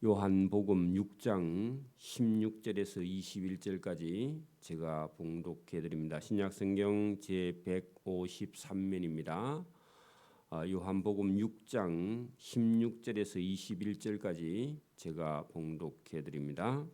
요한복음 6장 16절에서 21절까지 제가 봉독해 드립니다. 신약성경 제153면입니다. 요한복음 6장 16절에서 21절까지 제가 봉독해 드립니다.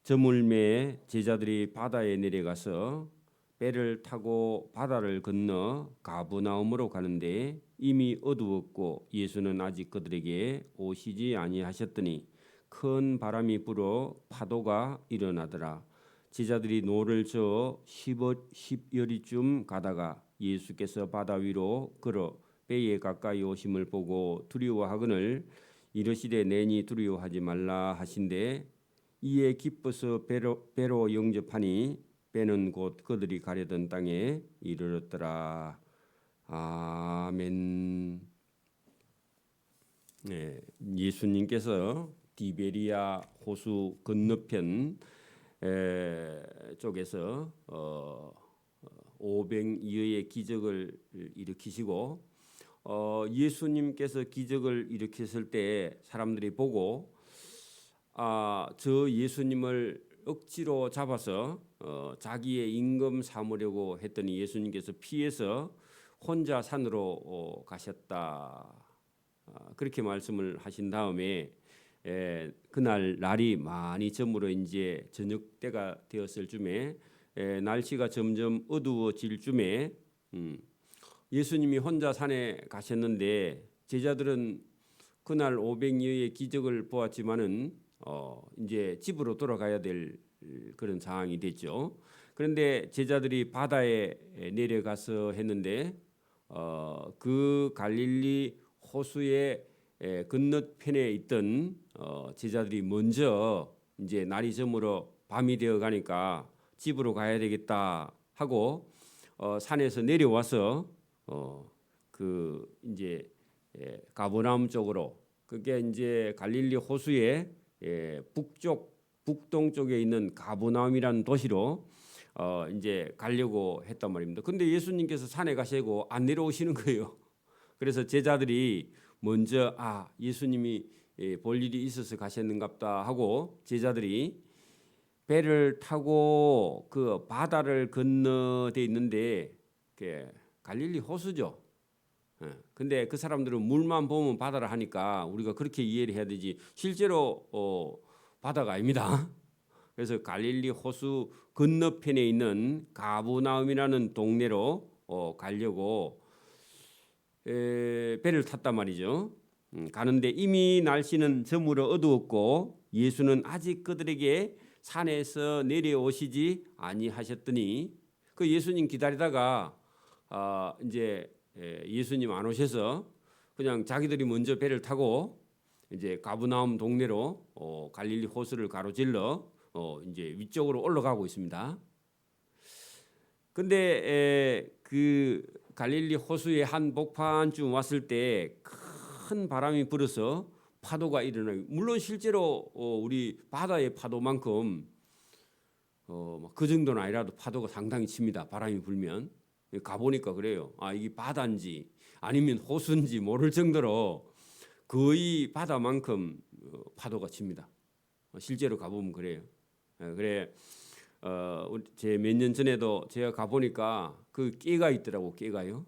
저물매 제자들이 바다에 내려가서 배를 타고 바다를 건너 가버나움으로 가는데 이미 어두웠고 예수는 아직 그들에게 오시지 아니하셨더니 큰 바람이 불어 파도가 일어나더라. 제자들이 노를 저어 10여리쯤 가다가 예수께서 바다 위로 걸어 배에 가까이 오심을 보고 두려워하거늘 이르시되 내니 두려워하지 말라 하신대 이에 기뻐서 배로 영접하니 배는 곧 그들이 가려던 땅에 이르렀더라. 아멘. 네, 예수님께서 디베리아 호수 건너편 쪽에서 500여의 기적을 일으키시고 예수님께서 기적을 일으켰을 때 사람들이 보고 저 예수님을 억지로 잡아서 자기의 임금 삼으려고 했더니 예수님께서 피해서 혼자 산으로 가셨다. 그렇게 말씀을 하신 다음에 그날 날이 많이 저물어 이제 저녁 때가 되었을 쯤에 날씨가 점점 어두워질 쯤에 예수님이 혼자 산에 가셨는데 제자들은 그날 500여의 기적을 보았지만은 이제 집으로 돌아가야 될 그런 상황이 됐죠. 그런데 제자들이 바다에 내려가서 했는데 그 갈릴리 호수의 건너편에 있던 제자들이 먼저 이제 날이 저물어 밤이 되어 가니까 집으로 가야 되겠다 하고 산에서 내려와서 그 이제 가버나움 쪽으로 그게 이제 갈릴리 호수의 북동쪽에 있는 가버나움이라는 도시로 이제 가려고 했단 말입니다. 근데 예수님께서 산에 가시고 안 내려오시는 거예요. 그래서 제자들이 먼저 예수님이 볼 일이 있어서 가셨는갑다 하고 제자들이 배를 타고 그 바다를 건너돼 있는데 갈릴리 호수죠. 근데 그 사람들은 물만 보면 바다를 하니까 우리가 그렇게 이해를 해야 되지 실제로 바다가 아닙니다. 그래서 갈릴리 호수 건너편에 있는 가버나움이라는 동네로 가려고 배를 탔단 말이죠. 가는데 이미 날씨는 저물어 어두웠고 예수는 아직 그들에게 산에서 내려오시지 아니하셨더니 그 예수님 기다리다가 이제 예수님 안 오셔서 그냥 자기들이 먼저 배를 타고 이제 가버나움 동네로 갈릴리 호수를 가로질러 이제 위쪽으로 올라가고 있습니다. 근데 그 갈릴리 호수의 한 복판쯤 왔을 때 큰 바람이 불어서 파도가 일어나요. 물론 실제로 우리 바다의 파도만큼 그 정도는 아니라도 파도가 상당히 칩니다. 바람이 불면. 가보니까 그래요. 이게 바다인지 아니면 호수인지 모를 정도로 거의 바다만큼 파도가 칩니다. 실제로 가보면 그래요. 그래 제 몇 년 전에도 제가 가보니까 그 깨가 있더라고. 깨가요.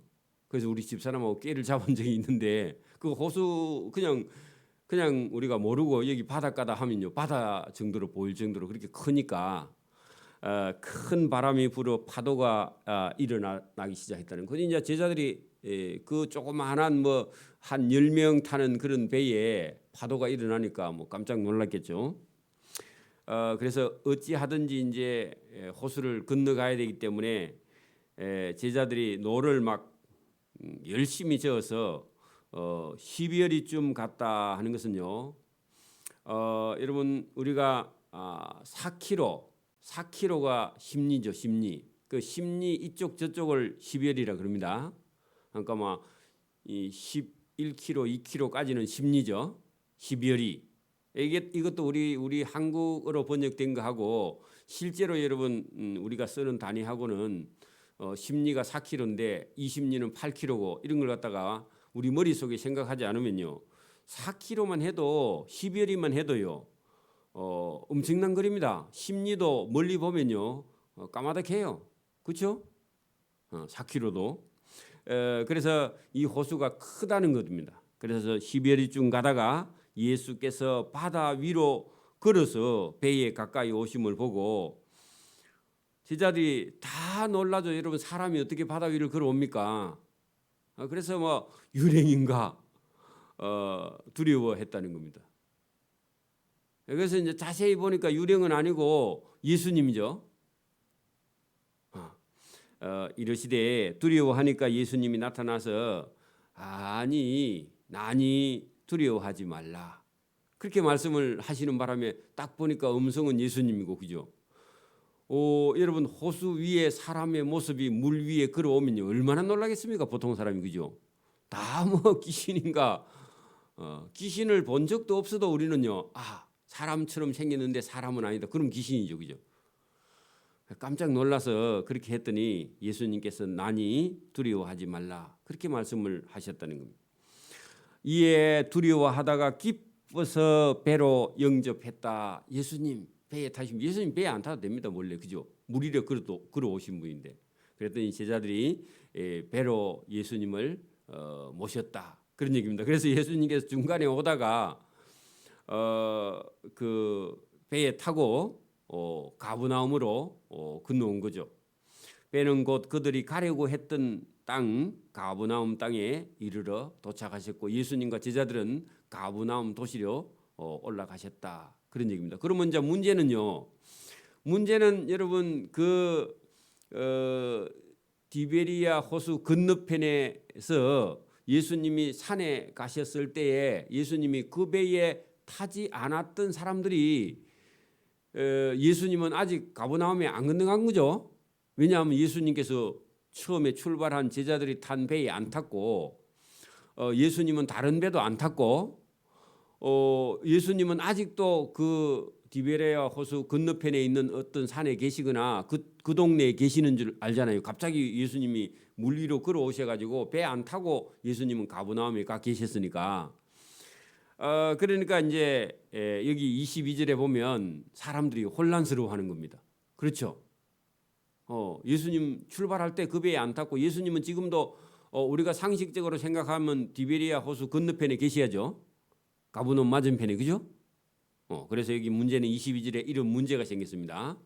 그래서 우리 집사람하고 깨를 잡은 적이 있는데 그 호수 그냥 우리가 모르고 여기 바닷가다 하면요 바다 정도로 보일 정도로 그렇게 크니까 큰 바람이 불어 파도가 일어나기 시작했다는 거죠. 이제 제자들이 그 조그마한 한 10명 타는 그런 배에 파도가 일어나니까 깜짝 놀랐겠죠. 그래서 어찌하든지 이제 호수를 건너가야 되기 때문에 제자들이 노를 막 열심히 저어서 12여리쯤 갔다 하는 것은요. 여러분 우리가 4km가 심리죠. 심리. 그 심리 이쪽 저쪽을 12여리라 그럽니다. 그러니까 이 11km, 2km까지는 심리죠. 12여리. 이것도 우리 한국어로 번역된 거하고 실제로 여러분 우리가 쓰는 단위하고는 심리가 4km인데 20리는 8km고 이런 걸 갖다가 우리 머릿속에 생각하지 않으면요 4km만 해도 12월이만 해도요. 엄청난 거리입니다. 심리도 멀리 보면요. 까마득해요. 그렇죠? 4km도. 그래서 이 호수가 크다는 겁니다. 그래서 12월이쯤 가다가 예수께서 바다 위로 걸어서 배에 가까이 오심을 보고 제자들이 다 놀라죠. 여러분 사람이 어떻게 바다 위를 걸어옵니까? 그래서 뭐 유령인가 두려워했다는 겁니다. 그래서 이제 자세히 보니까 유령은 아니고 예수님이죠. 이러시되 두려워하니까 예수님이 나타나서 아니 두려워하지 말라. 그렇게 말씀을 하시는 바람에 딱 보니까 음성은 예수님이고 그죠? 여러분 호수 위에 사람의 모습이 물 위에 걸어오면요 얼마나 놀라겠습니까? 보통 사람이 그죠? 다 뭐 귀신인가? 귀신을 본 적도 없어도 우리는요 사람처럼 생겼는데 사람은 아니다. 그럼 귀신이죠, 그죠? 깜짝 놀라서 그렇게 했더니 예수님께서 나니 두려워하지 말라 그렇게 말씀을 하셨다는 겁니다. 이에 두려워하다가 기뻐서 배로 영접했다. 예수님 배에 타시면 예수님 배에 안 타도 됩니다. 원래 그죠? 물 위에 걸어오신 분인데 그랬더니 제자들이 배로 예수님을 모셨다 그런 얘기입니다. 그래서 예수님께서 중간에 오다가 그 배에 타고 가브나움으로 건너온 거죠. 배는 곧 그들이 가려고 했던 땅 가브나움 땅에 이르러 도착하셨고 예수님과 제자들은 가브나움 도시로 올라가셨다 그런 얘기입니다. 그러면 이제 문제는 여러분 그 디베리아 호수 건너편에서 예수님이 산에 가셨을 때에 예수님이 그 배에 타지 않았던 사람들이 예수님은 아직 가버나움에 안 건너간 거죠. 왜냐하면 예수님께서 처음에 출발한 제자들이 탄 배에 안 탔고 예수님은 다른 배도 안 탔고 예수님은 아직도 그 디베레아 호수 건너편에 있는 어떤 산에 계시거나 그 동네에 계시는 줄 알잖아요. 갑자기 예수님이 물 위로 걸어오셔가지고 배 안 타고 예수님은 가버나움에 가 계셨으니까 그러니까 이제 여기 22절에 보면 사람들이 혼란스러워하는 겁니다. 그렇죠? 예수님 출발할 때 그 배에 안 탔고 예수님은 지금도 우리가 상식적으로 생각하면 디베리아 호수 건너편에 계셔야죠. 가버나움 맞은편에 그죠? 그래서 여기 문제는 22절에 이런 문제가 생겼습니다.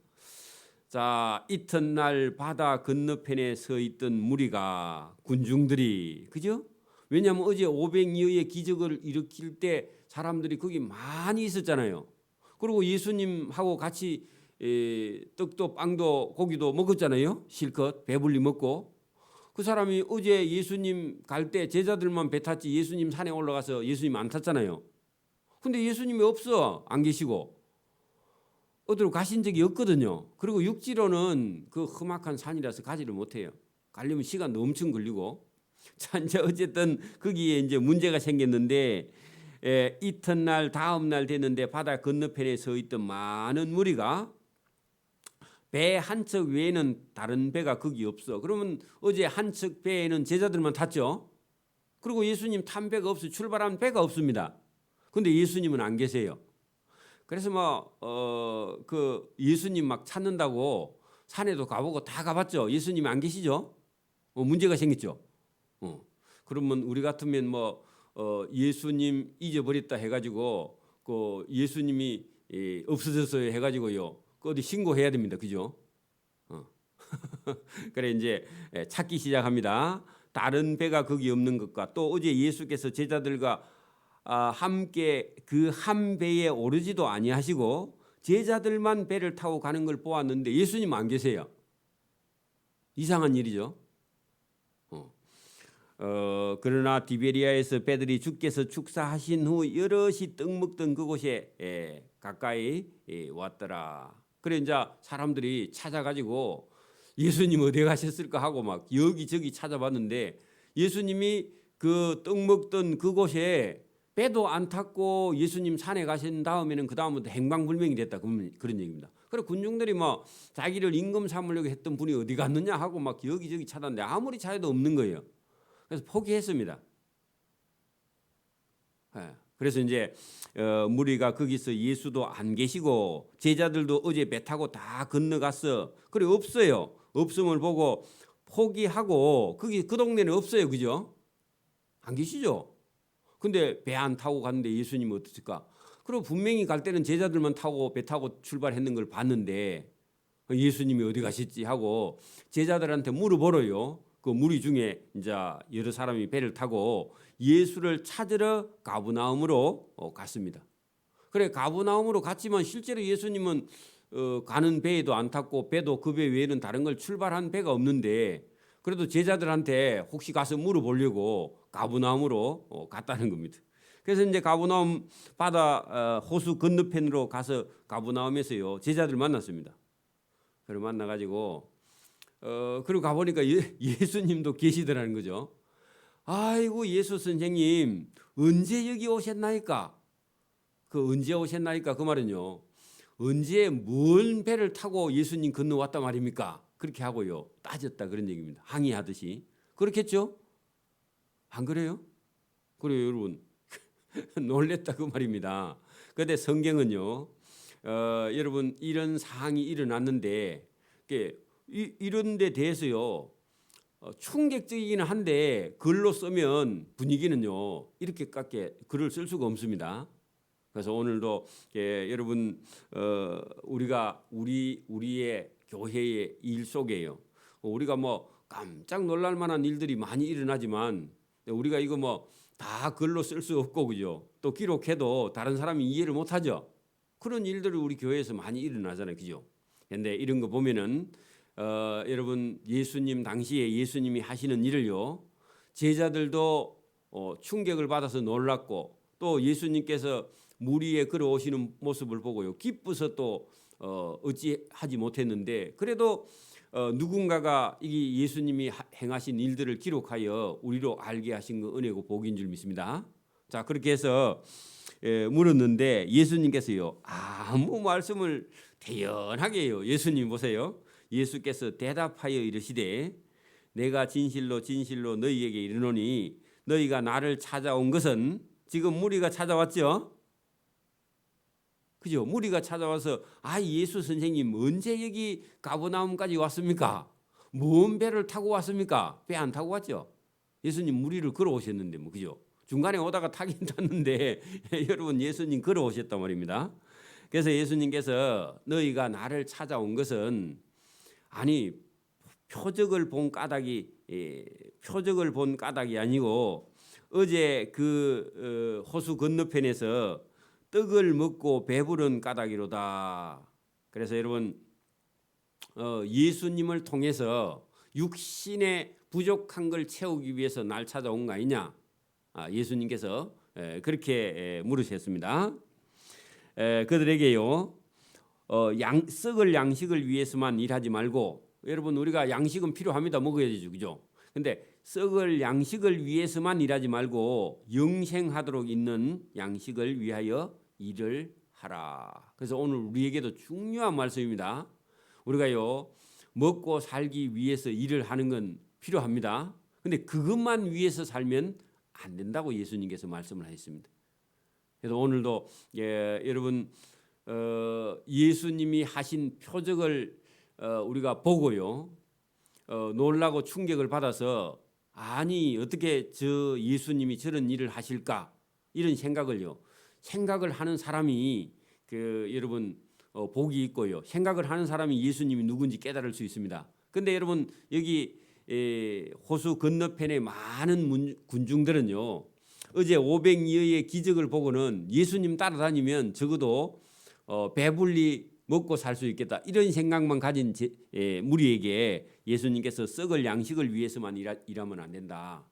자, 이튿날 바다 건너편에 서 있던 무리가 군중들이 그죠? 왜냐하면 어제 500여의 기적을 일으킬 때 사람들이 거기 많이 있었잖아요. 그리고 예수님하고 같이 떡도 빵도 고기도 먹었잖아요. 실컷 배불리 먹고. 그 사람이 어제 예수님 갈 때 제자들만 배 탔지 예수님 산에 올라가서 예수님 안 탔잖아요. 근데 예수님이 없어. 안 계시고. 어디로 가신 적이 없거든요. 그리고 육지로는 그 험악한 산이라서 가지를 못해요. 가려면 시간도 엄청 걸리고. 자, 이제 어쨌든 거기에 이제 문제가 생겼는데 이튿날 다음 날 됐는데 바다 건너편에 서 있던 많은 무리가 배 한 척 외에는 다른 배가 거기 없어. 그러면 어제 한 척 배에는 제자들만 탔죠. 그리고 예수님 탄 배가 없어. 출발한 배가 없습니다. 근데 예수님은 안 계세요. 그래서 그 예수님 막 찾는다고 산에도 가보고 다 가봤죠. 예수님이 안 계시죠. 문제가 생겼죠. 그러면 우리 같으면 예수님 잊어버렸다 해가지고 그 예수님이 없어졌어요 해가지고요. 그 어디 신고해야 됩니다. 그죠? 그래 이제 찾기 시작합니다. 다른 배가 거기 없는 것과 또 어제 예수께서 제자들과 함께 그 한 배에 오르지도 아니하시고 제자들만 배를 타고 가는 걸 보았는데 예수님 안 계세요. 이상한 일이죠. 그러나 디베리아에서 배들이 주께서 축사하신 후 여럿이 떡 먹던 그곳에 가까이 왔더라. 그래 이제 사람들이 찾아가지고 예수님 어디 가셨을까 하고 막 여기저기 찾아봤는데 예수님이 그 떡 먹던 그곳에 배도 안 탔고 예수님 산에 가신 다음에는 그 다음부터 행방불명이 됐다 그런 얘기입니다. 그래 군중들이 자기를 임금 삼으려고 했던 분이 어디 갔느냐 하고 막 여기저기 찾았는데 아무리 찾아도 없는 거예요. 그래서 포기했습니다. 그래서 이제 무리가 거기서 예수도 안 계시고 제자들도 어제 배 타고 다 건너갔어. 그래 없어요. 없음을 보고 포기하고 거기 그 동네는 없어요. 그죠? 안 계시죠? 근데 배 안 타고 갔는데 예수님은 어떻을까? 그리고 분명히 갈 때는 제자들만 타고 배 타고 출발했는 걸 봤는데 예수님이 어디 가셨지 하고 제자들한테 물어보러요. 그 무리 중에 이제 여러 사람이 배를 타고 예수를 찾으러 가브나움으로 갔습니다. 그래 가브나움으로 갔지만 실제로 예수님은 가는 배에도 안 탔고 배도 그 배 외에는 다른 걸 출발한 배가 없는데 그래도 제자들한테 혹시 가서 물어보려고 가브나움으로 갔다는 겁니다. 그래서 이제 가브나움 바다 호수 건너편으로 가서 가브나움에서요 제자들 만났습니다. 그래 만나가지고 그리고 가보니까 예수님도 계시더라는 거죠. 아이고 예수 선생님 언제 여기 오셨나이까? 그 언제 오셨나이까? 그 말은요. 언제 뭔 배를 타고 예수님 건너왔단 말입니까? 그렇게 하고요. 따졌다 그런 얘기입니다. 항의하듯이. 그렇겠죠? 안 그래요? 그래요 여러분. 놀랬다 그 말입니다. 그런데 성경은요. 여러분 이런 상황이 일어났는데 이런 데 대해서요. 충격적이기는 한데 글로 쓰면 분위기는요. 이렇게밖에 글을 쓸 수가 없습니다. 그래서 오늘도 여러분 우리가 우리의 교회의 일 속에요. 우리가 뭐 깜짝 놀랄 만한 일들이 많이 일어나지만 우리가 이거 뭐 다 글로 쓸 수 없고 그죠? 또 기록해도 다른 사람이 이해를 못 하죠. 그런 일들이 우리 교회에서 많이 일어나잖아요. 그죠? 근데 이런 거 보면은 여러분 예수님 당시에 예수님이 하시는 일을요. 제자들도 충격을 받아서 놀랐고 또 예수님께서 물 위에 걸어오시는 모습을 보고요. 기뻐서 또 어찌하지 못했는데 그래도 누군가가 이 예수님이 행하신 일들을 기록하여 우리로 알게 하신 거 은혜고 복인 줄 믿습니다. 자 그렇게 해서 물었는데 예수님께서요 아무 말씀을 대연하게 해요. 예수님 보세요. 예수께서 대답하여 이르시되 내가 진실로 진실로 너희에게 이르노니 너희가 나를 찾아온 것은 지금 무리가 찾아왔죠. 그죠? 무리가 찾아와서 예수 선생님 언제 여기 가버나움까지 왔습니까? 뭔 배를 타고 왔습니까? 배 안 타고 왔죠? 예수님 무리를 걸어오셨는데 뭐 그죠? 중간에 오다가 타긴 탔는데 여러분 예수님 걸어오셨단 말입니다. 그래서 예수님께서 너희가 나를 찾아온 것은 표적을 본 까닭이 아니고 어제 그 호수 건너편에서 떡을 먹고 배부른 까닭이로다. 그래서 여러분 예수님을 통해서 육신의 부족한 걸 채우기 위해서 날 찾아온 거 아니냐? 예수님께서 그렇게 물으셨습니다. 그들에게요 썩을 양식을 위해서만 일하지 말고 여러분 우리가 양식은 필요합니다. 먹어야 되죠, 그죠? 근데 썩을 양식을 위해서만 일하지 말고 영생하도록 있는 양식을 위하여 일을 하라. 그래서 오늘 우리에게도 중요한 말씀입니다. 우리가요 먹고 살기 위해서 일을 하는 건 필요합니다. 근데 그것만 위해서 살면 안 된다고 예수님께서 말씀을 하셨습니다. 그래서 오늘도 여러분 예수님이 하신 표적을 우리가 보고요 놀라고 충격을 받아서 어떻게 저 예수님이 저런 일을 하실까 이런 생각을 하는 사람이 여러분 복이 있고요. 생각을 하는 사람이 예수님이 누군지 깨달을 수 있습니다. 근데 여러분 여기 호수 건너편의 많은 군중들은요. 어제 500여의 기적을 보고는 예수님 따라다니면 적어도 배불리 먹고 살 수 있겠다. 이런 생각만 가진 무리에게 예수님께서 썩을 양식을 위해서만 일하면 안 된다.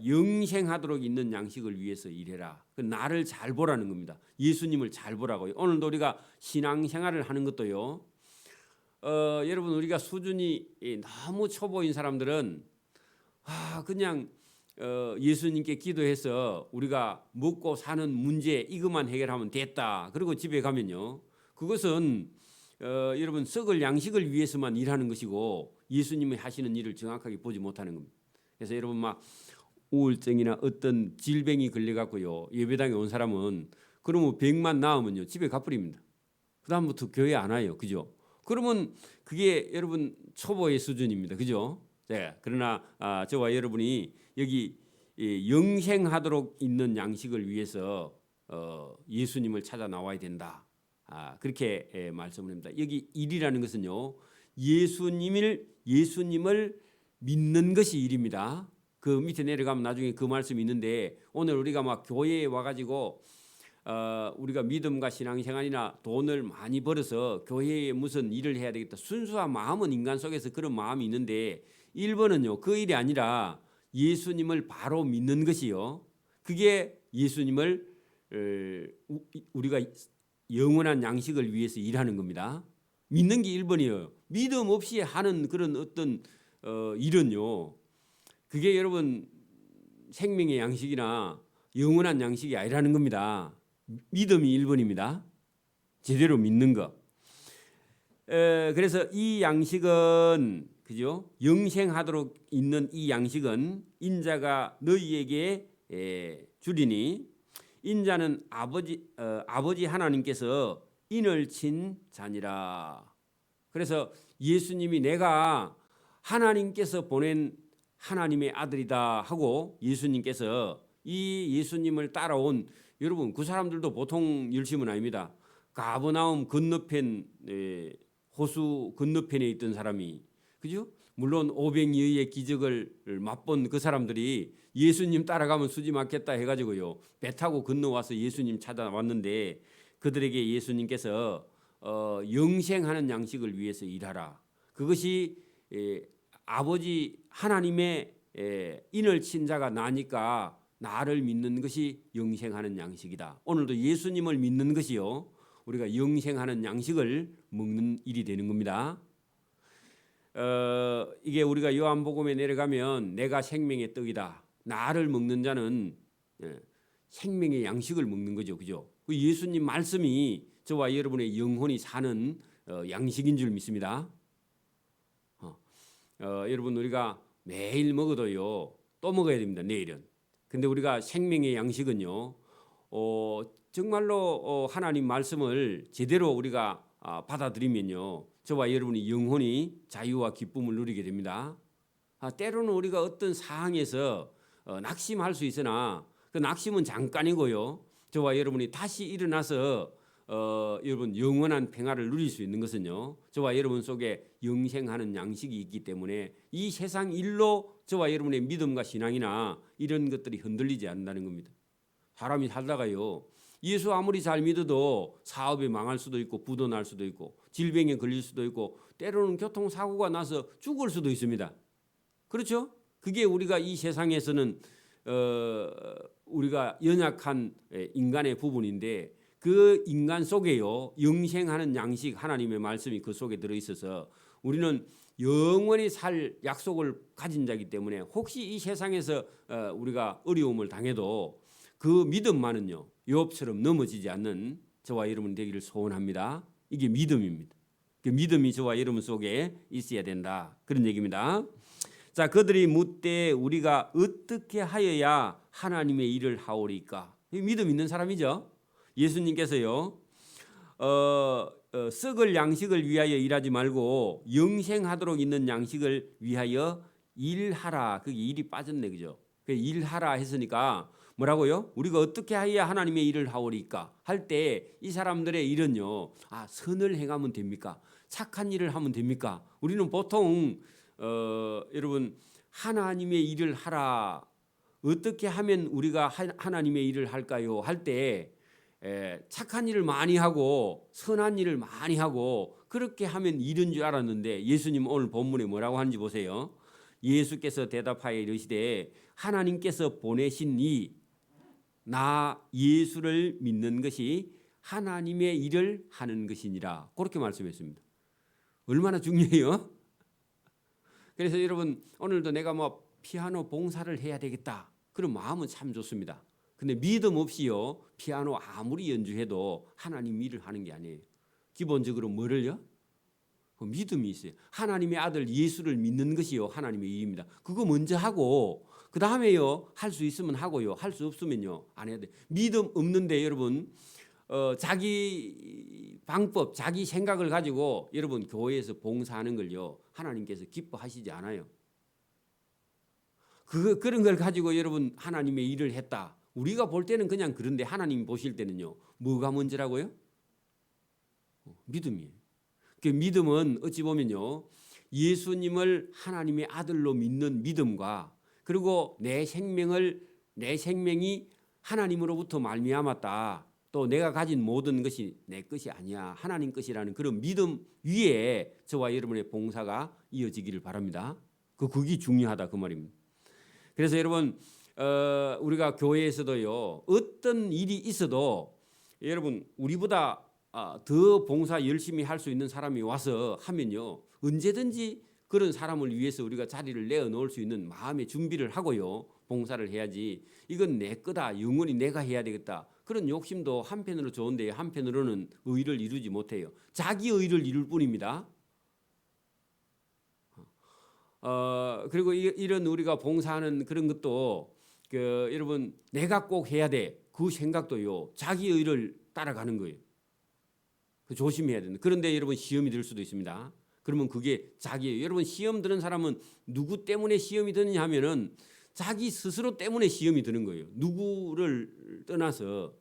영생하도록 있는 양식을 위해서 일해라. 나를 잘 보라는 겁니다. 예수님을 잘 보라고요. 오늘도 우리가 신앙생활을 하는 것도요. 여러분 우리가 수준이 너무 초보인 사람들은 그냥 예수님께 기도해서 우리가 먹고 사는 문제 이것만 해결하면 됐다. 그리고 집에 가면요. 그것은 여러분 썩을 양식을 위해서만 일하는 것이고 예수님이 하시는 일을 정확하게 보지 못하는 겁니다. 그래서 여러분 우울증이나 어떤 질병이 걸려갖고요 예배당에 온 사람은 그러면 병만 나으면요 집에 가버립니다. 그 다음부터 교회 안 와요, 그죠? 그러면 그게 여러분 초보의 수준입니다, 그죠? 네. 그러나 저와 여러분이 여기 영생하도록 있는 양식을 위해서 예수님을 찾아 나와야 된다. 그렇게 말씀을 합니다. 여기 일이라는 것은요 예수님을 믿는 것이 일입니다. 그 밑에 내려가면 나중에 그 말씀이 있는데 오늘 우리가 막 교회에 와가지고 우리가 믿음과 신앙생활이나 돈을 많이 벌어서 교회에 무슨 일을 해야 되겠다. 순수한 마음은 인간 속에서 그런 마음이 있는데 1번은요 그 일이 아니라 예수님을 바로 믿는 것이요. 그게 예수님을 우리가 영원한 양식을 위해서 일하는 겁니다. 믿는 게 1번이에요. 믿음 없이 하는 그런 어떤 일은요. 그게 여러분 생명의 양식이나 영원한 양식이 아니라는 겁니다. 믿음이 1번입니다. 제대로 믿는 거. 그래서 이 양식은 그죠? 영생하도록 있는 이 양식은 인자가 너희에게 주리니 인자는 아버지 하나님께서 인을 친 자니라. 그래서 예수님이 내가 하나님께서 보낸 하나님의 아들이다 하고 예수님께서 이 예수님을 따라온 여러분 그 사람들도 보통 열심은 아닙니다. 가버나움 건너편 호수 건너편에 있던 사람이 그죠? 물론 500여의 기적을 맛본 그 사람들이 예수님 따라가면 수지 맞겠다 해가지고요 배 타고 건너와서 예수님 찾아왔는데 그들에게 예수님께서 영생하는 양식을 위해서 일하라. 그것이 아버지 하나님의 인을 친 자가 나니까 나를 믿는 것이 영생하는 양식이다. 오늘도 예수님을 믿는 것이요 우리가 영생하는 양식을 먹는 일이 되는 겁니다. 이게 우리가 요한복음에 내려가면 내가 생명의 떡이다. 나를 먹는 자는 생명의 양식을 먹는 거죠, 그죠? 그 예수님 말씀이 저와 여러분의 영혼이 사는 양식인 줄 믿습니다. 여러분 우리가 매일 먹어도요 또 먹어야 됩니다. 내일은. 근데 우리가 생명의 양식은요 정말로 하나님 말씀을 제대로 우리가 받아들이면요 저와 여러분의 영혼이 자유와 기쁨을 누리게 됩니다. 때로는 우리가 어떤 상황에서 낙심할 수 있으나 그 낙심은 잠깐이고요 저와 여러분이 다시 일어나서 여러분 영원한 평화를 누릴 수 있는 것은요 저와 여러분 속에 영생하는 양식이 있기 때문에 이 세상 일로 저와 여러분의 믿음과 신앙이나 이런 것들이 흔들리지 않는다는 겁니다. 사람이 살다가요 예수 아무리 잘 믿어도 사업이 망할 수도 있고 부도 날 수도 있고 질병에 걸릴 수도 있고 때로는 교통사고가 나서 죽을 수도 있습니다. 그렇죠? 그게 우리가 이 세상에서는 우리가 연약한 인간의 부분인데 그 인간 속에요 영생하는 양식 하나님의 말씀이 그 속에 들어있어서 우리는 영원히 살 약속을 가진 자이기 때문에 혹시 이 세상에서 우리가 어려움을 당해도 그 믿음만은요 욥처럼 넘어지지 않는 저와 여러분 되기를 소원합니다. 이게 믿음입니다. 그 믿음이 저와 여러분 속에 있어야 된다 그런 얘기입니다. 자, 그들이 묻되 우리가 어떻게 하여야 하나님의 일을 하오리까? 믿음 있는 사람이죠. 예수님께서요 썩을 양식을 위하여 일하지 말고 영생하도록 있는 양식을 위하여 일하라. 그게 일이 빠졌네, 그죠? 그 일하라 했으니까 뭐라고요? 우리가 어떻게 해야 하나님의 일을 하오리까? 할 때 이 사람들의 일은요, 선을 행하면 됩니까? 착한 일을 하면 됩니까? 우리는 보통 여러분 하나님의 일을 하라. 어떻게 하면 우리가 하나님의 일을 할까요? 할 때 착한 일을 많이 하고 선한 일을 많이 하고 그렇게 하면 일인 줄 알았는데 예수님 오늘 본문에 뭐라고 하는지 보세요. 예수께서 대답하여 이르시되 하나님께서 보내신 나 예수를 믿는 것이 하나님의 일을 하는 것이니라. 그렇게 말씀했습니다. 얼마나 중요해요? 그래서 여러분 오늘도 내가 뭐 피아노 봉사를 해야 되겠다 그런 마음은 참 좋습니다. 근데 믿음 없이요 피아노 아무리 연주해도 하나님 일을 하는 게 아니에요. 기본적으로 뭐를요? 믿음이 있어요. 하나님의 아들 예수를 믿는 것이요 하나님의 일입니다. 그거 먼저 하고 그 다음에요, 할 수 있으면 하고요, 할 수 없으면요 안 해야 돼. 믿음 없는데 여러분 자기 방법, 자기 생각을 가지고 여러분 교회에서 봉사하는 걸요 하나님께서 기뻐하시지 않아요. 그런 걸 가지고 여러분 하나님의 일을 했다. 우리가 볼 때는 그냥 그런데 하나님이 보실 때는요 뭐가 문제라고요? 믿음이에요. 그 믿음은 어찌 보면요 예수님을 하나님의 아들로 믿는 믿음과 그리고 내 생명이 하나님으로부터 말미암았다. 또 내가 가진 모든 것이 내 것이 아니야. 하나님 것이라는 그런 믿음 위에 저와 여러분의 봉사가 이어지기를 바랍니다. 그게 중요하다 그 말입니다. 그래서 여러분 우리가 교회에서도요 어떤 일이 있어도 여러분 우리보다 더 봉사 열심히 할 수 있는 사람이 와서 하면요 언제든지 그런 사람을 위해서 우리가 자리를 내어놓을 수 있는 마음의 준비를 하고요 봉사를 해야지 이건 내 거다 영원히 내가 해야 되겠다 그런 욕심도 한편으로 좋은데 한편으로는 의를 이루지 못해요. 자기 의를 이룰 뿐입니다. 그리고 이런 우리가 봉사하는 그런 것도 여러분 내가 꼭 해야 돼 그 생각도요 자기 의를 따라가는 거예요. 조심해야 된다. 그런데 여러분 시험이 들 수도 있습니다. 그러면 그게 자기예요. 여러분 시험 드는 사람은 누구 때문에 시험이 드느냐 하면은 자기 스스로 때문에 시험이 드는 거예요. 누구를 떠나서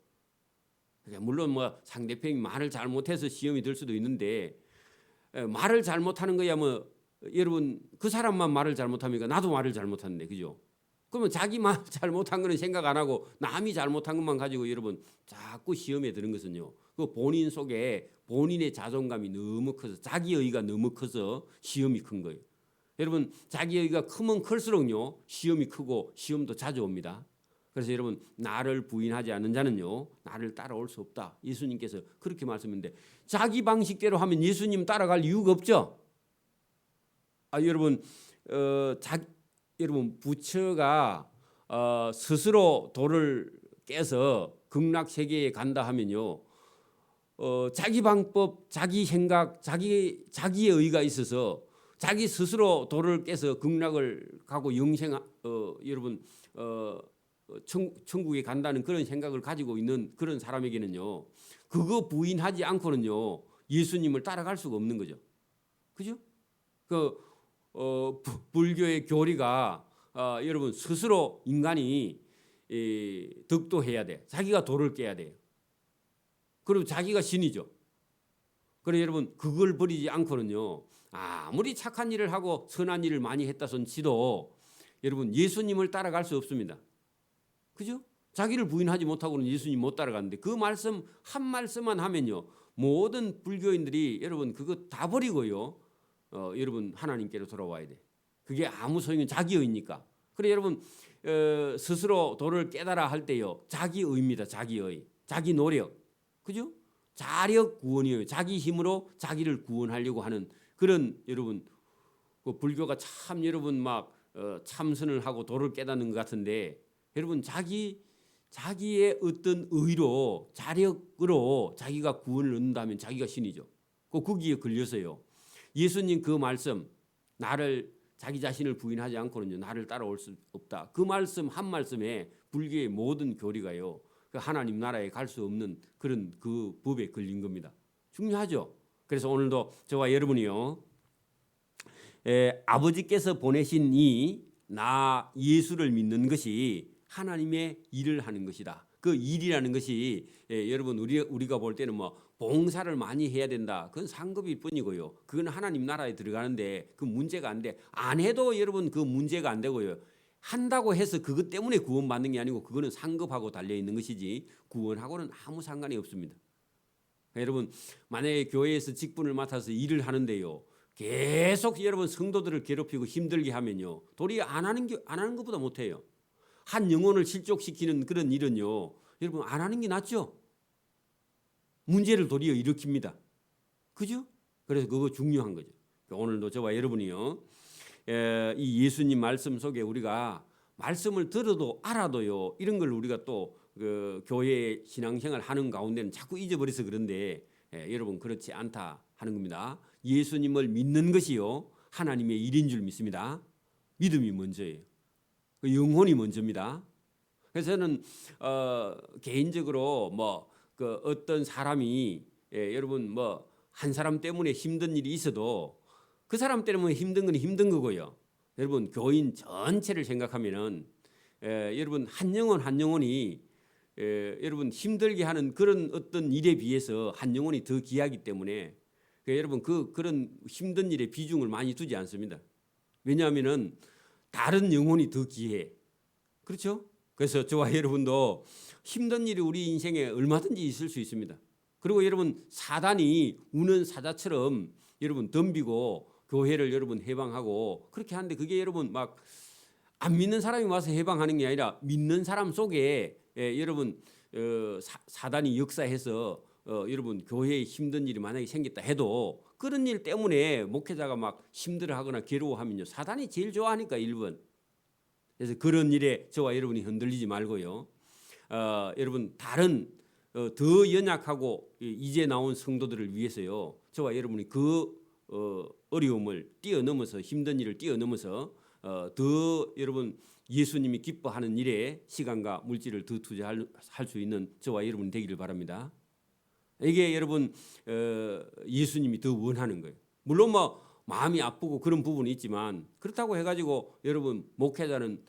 물론 뭐 상대편이 말을 잘못해서 시험이 들 수도 있는데 말을 잘못하는 거야 뭐 여러분 그 사람만 말을 잘못합니까? 나도 말을 잘못하는데 그죠? 그러면 자기 말 잘못한 거는 생각 안 하고 남이 잘못한 것만 가지고 여러분 자꾸 시험에 드는 것은요. 그 본인 속에 본인의 자존감이 너무 커서 자기의가 너무 커서 시험이 큰 거예요. 여러분 자기의가 크면 클수록요 시험이 크고 시험도 자주 옵니다. 그래서 여러분 나를 부인하지 않는 자는요 나를 따라올 수 없다. 예수님께서 그렇게 말씀했는데 자기 방식대로 하면 예수님 따라갈 이유가 없죠. 여러분 여러분 부처가 스스로 돌을 깨서 극락 세계에 간다 하면요 자기 방법, 자기 생각, 자기의 의가 있어서 자기 스스로 돌을 깨서 극락을 가고 여러분 천국에 간다는 그런 생각을 가지고 있는 그런 사람에게는요 그거 부인하지 않고는요 예수님을 따라갈 수가 없는 거죠. 그죠? 불교의 교리가 여러분 스스로 인간이 덕도해야 돼. 자기가 돌을 깨야 돼요. 그리고 자기가 신이죠. 그래서 여러분 그걸 버리지 않고는요 아무리 착한 일을 하고 선한 일을 많이 했다 손치도 여러분 예수님을 따라갈 수 없습니다. 그죠? 자기를 부인하지 못하고는 예수님 못 따라가는데 그 말씀 한 말씀만 하면요 모든 불교인들이 여러분 그거 다 버리고요 여러분 하나님께로 돌아와야 돼. 그게 아무 소용이 자기의니까. 그래 여러분 스스로 도를 깨달아 할 때요 자기의입니다. 자기의, 자기 노력, 그죠? 자력 구원이에요. 자기 힘으로 자기를 구원하려고 하는 그런 여러분 그 불교가 참 여러분 막 참선을 하고 도를 깨닫는 것 같은데 여러분 자기의 어떤 의로 자력으로 자기가 구원을 얻는다면 자기가 신이죠. 거기에 걸려서요. 예수님 그 말씀 나를 자기 자신을 부인하지 않고는요 나를 따라올 수 없다. 그 말씀 한 말씀에 불교의 모든 교리가요 그 하나님 나라에 갈 수 없는 그런 그 법에 걸린 겁니다. 중요하죠. 그래서 오늘도 저와 여러분이요 아버지께서 보내신 나 예수를 믿는 것이 하나님의 일을 하는 것이다. 그 일이라는 것이 여러분 우리가 볼 때는 뭐 봉사를 많이 해야 된다. 그건 상급일 뿐이고요. 그건 하나님 나라에 들어가는데 그 문제가 안 돼. 안 해도 여러분 그 문제가 안 되고요. 한다고 해서 그것 때문에 구원받는 게 아니고 그거는 상급하고 달려있는 것이지 구원하고는 아무 상관이 없습니다. 여러분 만약에 교회에서 직분을 맡아서 일을 하는데요. 계속 여러분 성도들을 괴롭히고 힘들게 하면요. 도리어 안 하는 것보다 못해요. 한 영혼을 실족시키는 그런 일은요. 여러분 안 하는 게 낫죠. 문제를 도리어 일으킵니다. 그죠? 그래서 그거 중요한 거죠. 오늘도 저와 여러분이요. 이 예수님 말씀 속에 우리가 말씀을 들어도 알아도요. 이런 걸 우리가 또 그 교회 신앙생활 하는 가운데는 자꾸 잊어버려서 그런데 여러분 그렇지 않다 하는 겁니다. 예수님을 믿는 것이요. 하나님의 일인 줄 믿습니다. 믿음이 먼저예요. 그 영혼이 먼저입니다. 그래서 저는 개인적으로 뭐 그 어떤 사람이 여러분 뭐 한 사람 때문에 힘든 일이 있어도 그 사람 때문에 힘든 건 힘든 거고요. 여러분 교인 전체를 생각하면은 여러분 한 영혼 한 영혼이 여러분 힘들게 하는 그런 어떤 일에 비해서 한 영혼이 더 귀하기 때문에 여러분 그런 힘든 일에 비중을 많이 두지 않습니다. 왜냐하면은 다른 영혼이 더 귀해. 그렇죠? 그래서 저와 여러분도 힘든 일이 우리 인생에 얼마든지 있을 수 있습니다. 그리고 여러분 사단이 우는 사자처럼 여러분 덤비고 교회를 여러분 해방하고 그렇게 하는데 그게 여러분 막 안 믿는 사람이 와서 해방하는 게 아니라 믿는 사람 속에 여러분 사단이 역사해서 여러분 교회에 힘든 일이 만약에 생겼다 해도 그런 일 때문에 목회자가 막 힘들어하거나 괴로워하면요 사단이 제일 좋아하니까 1번. 그래서 그런 일에 저와 여러분이 흔들리지 말고요. 여러분 다른 더 연약하고 이제 나온 성도들을 위해서요. 저와 여러분이 그 어려움을 뛰어넘어서 힘든 일을 뛰어넘어서 더 여러분 예수님이 기뻐하는 일에 시간과 물질을 더 투자할 수 있는 저와 여러분 되기를 바랍니다. 이게 여러분 예수님이 더 원하는 거예요. 물론 뭐 마음이 아프고 그런 부분이 있지만 그렇다고 해가지고 여러분 목회자는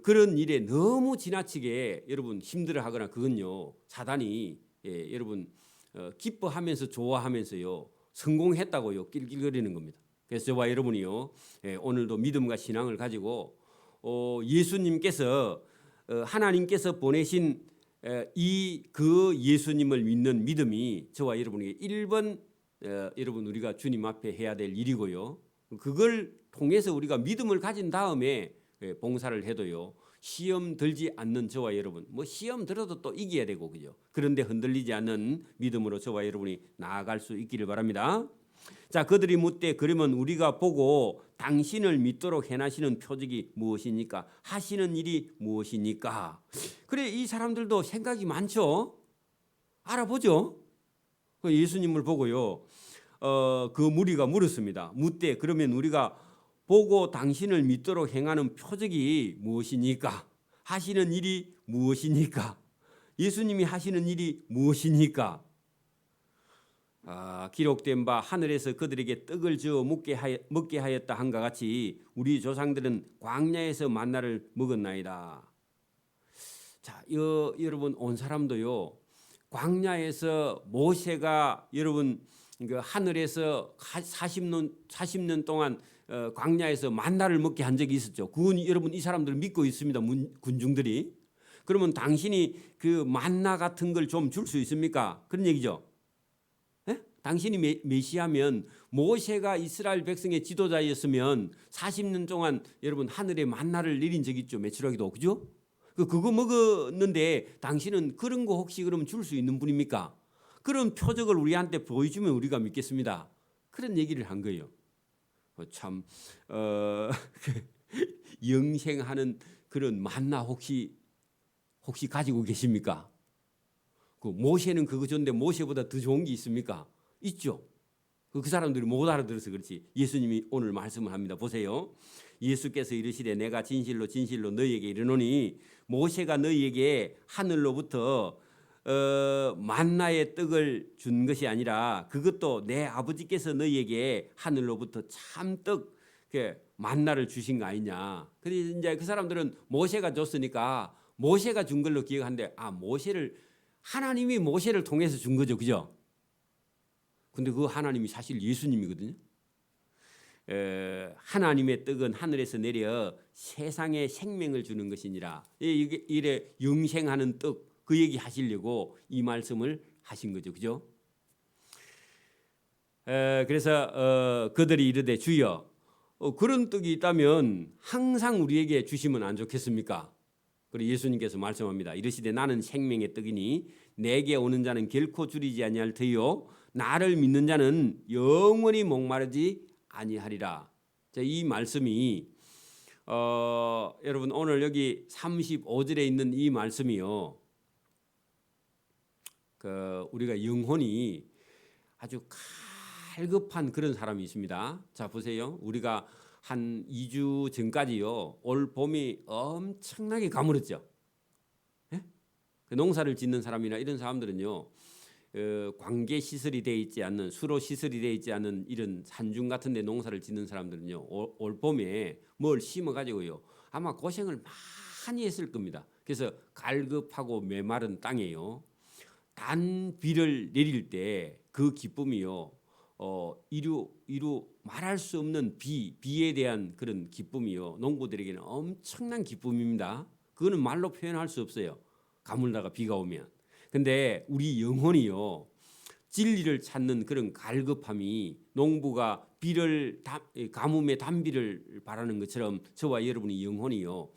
그런 일에 너무 지나치게 여러분 힘들어하거나 그건요 사단이 여러분 기뻐하면서 좋아하면서요 성공했다고요 낄낄거리는 겁니다. 그래서 저와 여러분이요 오늘도 믿음과 신앙을 가지고 예수님께서 하나님께서 보내신 이 그 예수님을 믿는 믿음이 저와 여러분에게 1번 여러분 우리가 주님 앞에 해야 될 일이고요. 그걸 통해서 우리가 믿음을 가진 다음에 봉사를 해도요. 시험 들지 않는 저와 여러분 뭐 시험 들어도 또 이겨야 되고 그죠. 그런데 흔들리지 않는 믿음으로 저와 여러분이 나아갈 수 있기를 바랍니다. 자 그들이 묻되 그러면 우리가 보고 당신을 믿도록 행하시는 표적이 무엇입니까? 하시는 일이 무엇입니까? 그래 이 사람들도 생각이 많죠. 알아보죠. 예수님을 보고요. 그 무리가 물었습니다. 묻되 그러면 우리가 보고 당신을 믿도록 행하는 표적이 무엇입니까? 하시는 일이 무엇입니까? 예수님이 하시는 일이 무엇입니까? 기록된 바 하늘에서 그들에게 떡을 주어 먹게 하였다 한과 같이 우리 조상들은 광야에서 만나를 먹었나이다. 자, 여러분 온 사람도요. 광야에서 모세가 여러분 그 하늘에서 40년 동안 광야에서 만나를 먹게 한 적이 있었죠. 그건 여러분 이 사람들 믿고 있습니다. 군중들이. 그러면 당신이 그 만나 같은 걸 좀 줄 수 있습니까? 그런 얘기죠. 예? 당신이 메시아면 모세가 이스라엘 백성의 지도자였으면 40년 동안 여러분 하늘에 만나를 내린 적이 있죠. 메추라기도 그죠? 그거 먹었는데 당신은 그런 거 혹시 그럼 줄 수 있는 분입니까? 그런 표적을 우리한테 보여주면 우리가 믿겠습니다. 그런 얘기를 한 거예요. 참 영생하는 그런 만나 혹시 가지고 계십니까? 그 모세는 그거 줬는데 모세보다 더 좋은 게 있습니까? 있죠. 그 사람들이 못 알아들어서 그렇지. 예수님이 오늘 말씀을 합니다. 보세요. 예수께서 이르시되 내가 진실로 진실로 너희에게 이르노니 모세가 너희에게 하늘로부터 만나의 떡을 준 것이 아니라 그것도 내 아버지께서 너희에게 하늘로부터 참떡 만나를 주신 거 아니냐. 그래서 이제 그 사람들은 모세가 줬으니까 모세가 준 걸로 기억하는데 하나님이 모세를 통해서 준 거죠. 그죠? 근데 그 하나님이 사실 예수님이거든요. 하나님의 떡은 하늘에서 내려 세상에 생명을 주는 것이니라. 이래 영생하는 떡 그 얘기 하시려고 이 말씀을 하신 거죠. 그죠? 그래서 그들이 이르되 주여 그런 떡이 있다면 항상 우리에게 주시면 안 좋겠습니까? 그리고 예수님께서 말씀합니다. 이르시되 나는 생명의 떡이니 내게 오는 자는 결코 줄이지 아니할 터이요 나를 믿는 자는 영원히 목마르지 아니하리라. 자, 이 말씀이 여러분 오늘 여기 35절에 있는 이 말씀이요. 우리가 영혼이 아주 갈급한 그런 사람이 있습니다. 자 보세요. 우리가 한 2주 전까지요. 올 봄이 엄청나게 가물었죠. 예? 그 농사를 짓는 사람이나 이런 사람들은요. 관계 시설이 돼 있지 않는 수로 시설이 돼 있지 않는 이런 산중 같은 데 농사를 짓는 사람들은요. 올 봄에 뭘 심어 가지고요. 아마 고생을 많이 했을 겁니다. 그래서 갈급하고 메마른 땅에요. 단 비를 내릴 때 그 기쁨이요. 이루 말할 수 없는 비에 대한 그런 기쁨이요. 농부들에게는 엄청난 기쁨입니다. 그거는 말로 표현할 수 없어요. 가물다가 비가 오면. 근데 우리 영혼이요. 진리를 찾는 그런 갈급함이 농부가 가뭄의 단비를 바라는 것처럼 저와 여러분의 영혼이요.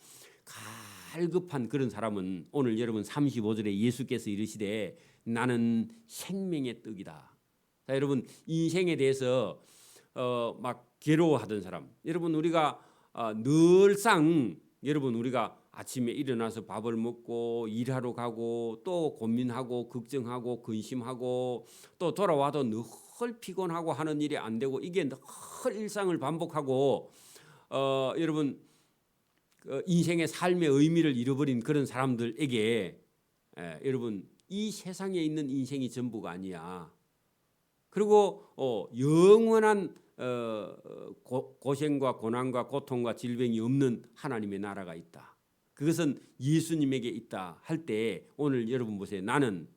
갈급한 그런 사람은 오늘 여러분 35절에 예수께서 이르시되 나는 생명의 떡이다. 자, 여러분 인생에 대해서 막 괴로워하던 사람. 여러분 우리가 늘상 여러분 우리가 아침에 일어나서 밥을 먹고 일하러 가고 또 고민하고 걱정하고 근심하고 또 돌아와도 늘 피곤하고 하는 일이 안 되고 이게 늘 일상을 반복하고 여러분 인생의 삶의 의미를 잃어버린 그런 사람들에게 여러분 이 세상에 있는 인생이 전부가 아니야. 그리고 영원한 고생과 고난과 고통과 질병이 없는 하나님의 나라가 있다. 그것은 예수님에게 있다 할 때 오늘 여러분 보세요. 나는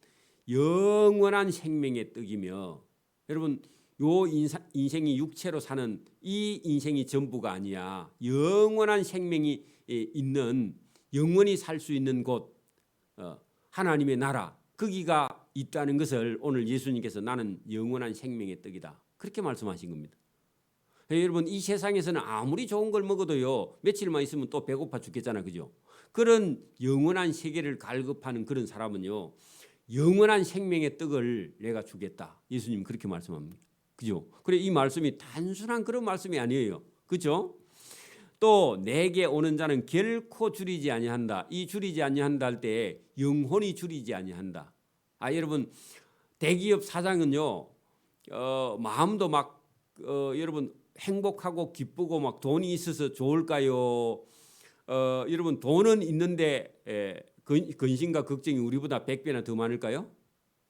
영원한 생명의 떡이며 여러분 요 인생이 육체로 사는 이 인생이 전부가 아니야. 영원한 생명이 있는 영원히 살 수 있는 곳 하나님의 나라 거기가 있다는 것을 오늘 예수님께서 나는 영원한 생명의 떡이다. 그렇게 말씀하신 겁니다. 여러분 이 세상에서는 아무리 좋은 걸 먹어도요. 며칠만 있으면 또 배고파 죽겠잖아. 그죠? 그런 영원한 세계를 갈급하는 그런 사람은요. 영원한 생명의 떡을 내가 주겠다. 예수님 그렇게 말씀합니다. 그죠? 그래 이 말씀이 단순한 그런 말씀이 아니에요. 그죠? 또 내게 오는 자는 결코 줄이지 아니한다. 이 줄이지 아니한다 할 때 영혼이 줄이지 아니한다. 여러분 대기업 사장은요. 마음도 막 여러분 행복하고 기쁘고 막 돈이 있어서 좋을까요? 여러분 돈은 있는데 근심과 걱정이 우리보다 100배나 더 많을까요?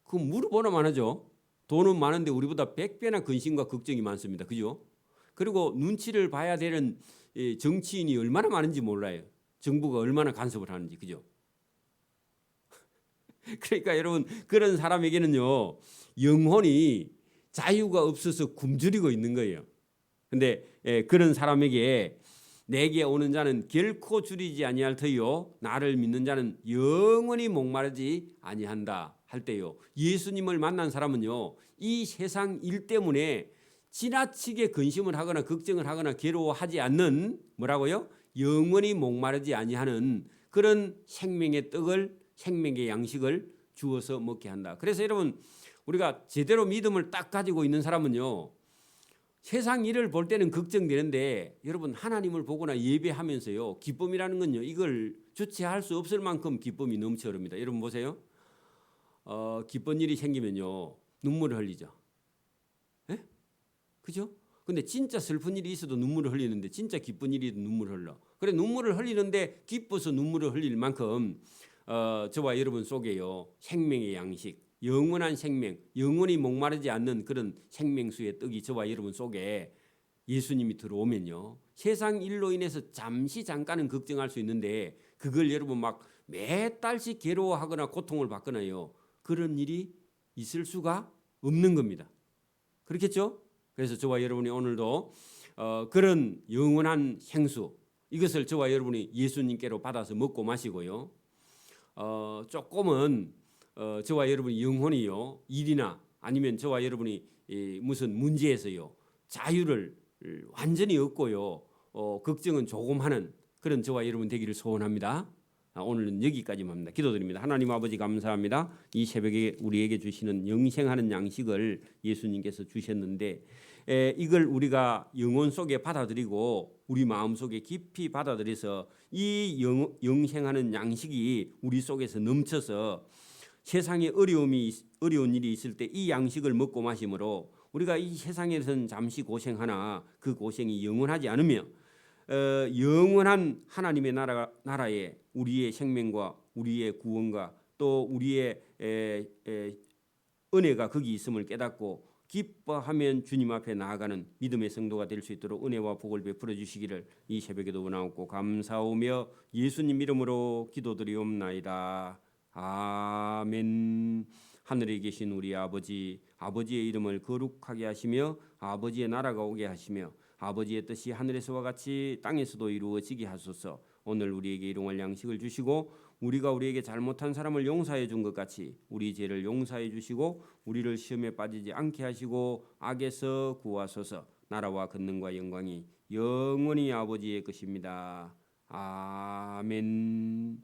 그 물어보나만 하죠. 돈은 많은데 우리보다 100배나 근심과 걱정이 많습니다. 그죠? 그리고 눈치를 봐야 되는 정치인이 얼마나 많은지 몰라요. 정부가 얼마나 간섭을 하는지. 그죠? 그러니까 여러분 그런 사람에게는요. 영혼이 자유가 없어서 굶주리고 있는 거예요. 근데 그런 사람에게 내게 오는 자는 결코 줄이지 아니할 터요 나를 믿는 자는 영원히 목마르지 아니한다 할 때요. 예수님을 만난 사람은요. 이 세상 일 때문에 지나치게 근심을 하거나 걱정을 하거나 괴로워하지 않는 뭐라고요? 영원히 목마르지 아니하는 그런 생명의 떡을 생명의 양식을 주어서 먹게 한다. 그래서 여러분 우리가 제대로 믿음을 딱 가지고 있는 사람은요. 세상 일을 볼 때는 걱정되는데 여러분 하나님을 보거나 예배하면서요. 기쁨이라는 건요. 이걸 주체할 수 없을 만큼 기쁨이 넘쳐 흐릅니다. 여러분 보세요. 기쁜 일이 생기면요. 눈물을 흘리죠. 예? 그죠? 근데 진짜 슬픈 일이 있어도 눈물을 흘리는데 진짜 기쁜 일이도 눈물을 흘러. 그래 눈물을 흘리는데 기뻐서 눈물을 흘릴 만큼 저와 여러분 속에요. 생명의 양식. 영원한 생명, 영원히 목마르지 않는 그런 생명수의 떡이 저와 여러분 속에 예수님이 들어오면요. 세상 일로 인해서 잠깐은 걱정할 수 있는데 그걸 여러분 막 몇 달씩 괴로워하거나 고통을 받거나요. 그런 일이 있을 수가 없는 겁니다. 그렇겠죠? 그래서 저와 여러분이 오늘도 그런 영원한 생수 이것을 저와 여러분이 예수님께로 받아서 먹고 마시고요. 조금은 저와 여러분의 영혼이요 일이나 아니면 저와 여러분이 무슨 문제에서요 자유를 완전히 얻고요 걱정은 조금 하는 그런 저와 여러분 되기를 소원합니다. 오늘은 여기까지만 합니다. 기도드립니다. 하나님 아버지 감사합니다. 이 새벽에 우리에게 주시는 영생하는 양식을 예수님께서 주셨는데 이걸 우리가 영혼 속에 받아들이고 우리 마음 속에 깊이 받아들여서 이 영생하는 양식이 우리 속에서 넘쳐서 세상에 어려운 일이 있을 때 이 양식을 먹고 마심으로 우리가 이 세상에서는 잠시 고생하나 그 고생이 영원하지 않으며 영원한 하나님의 나라에 우리의 생명과 우리의 구원과 또 우리의 은혜가 거기 있음을 깨닫고 기뻐하면 주님 앞에 나아가는 믿음의 성도가 될 수 있도록 은혜와 복을 베풀어 주시기를 이 새벽에도 원하옵고 감사하며 예수님 이름으로 기도드리옵나이다. 아멘. 하늘에 계신 우리 아버지, 아버지의 이름을 거룩하게 하시며 아버지의 나라가 오게 하시며 아버지의 뜻이 하늘에서와 같이 땅에서도 이루어지게 하소서. 오늘 우리에게 일용할 양식을 주시고 우리가 우리에게 잘못한 사람을 용서해 준 것 같이 우리 죄를 용서해 주시고 우리를 시험에 빠지지 않게 하시고 악에서 구하소서. 나라와 권능과 영광이 영원히 아버지의 것입니다. 아멘.